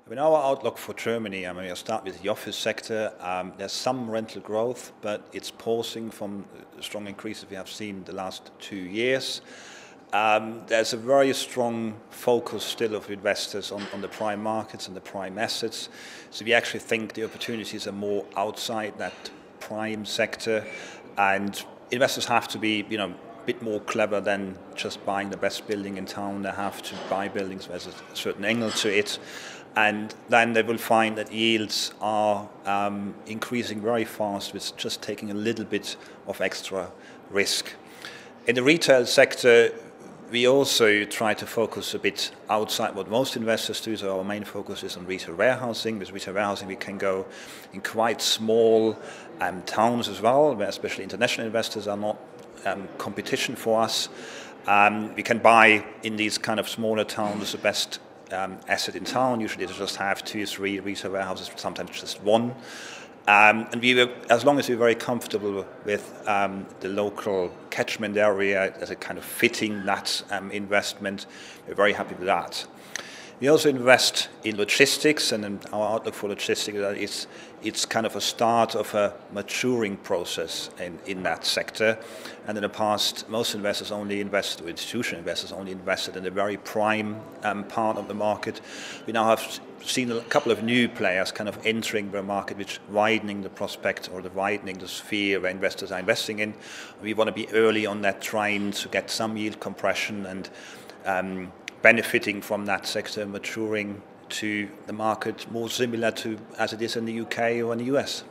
I mean, our outlook for Germany, I mean, I'll start with the office sector. There's some rental growth, but it's pausing from the strong increases we have seen the last 2 years. There's a very strong focus still of investors on the prime markets and the prime assets. So we actually think the opportunities are more outside that prime sector, and investors have to be, a bit more clever than just buying the best building in town. They have to buy buildings where there's a certain angle to it. And then they will find that yields are increasing very fast with just taking a little bit of extra risk. In the retail sector, we also try to focus a bit outside what most investors do, so our main focus is on retail warehousing. With retail warehousing, we can go in quite small towns as well, where especially international investors are not competition for us. We can buy in these kind of smaller towns the best asset in town. Usually they just have 2 or 3 retail warehouses, sometimes just one. And as long as we're very comfortable with the local catchment area as a kind of fitting that investment, we're very happy with that. We also invest in logistics, and our outlook for logistics is it's kind of a start of a maturing process in that sector. And in the past, most investors only invested, or institutional investors only invested in the very prime part of the market. We now have seen a couple of new players kind of entering the market, which widening the prospect or widening the sphere where investors are investing in. We want to be early on that train to get some yield compression and benefiting from that sector maturing to the market more similar to as it is in the UK or in the US.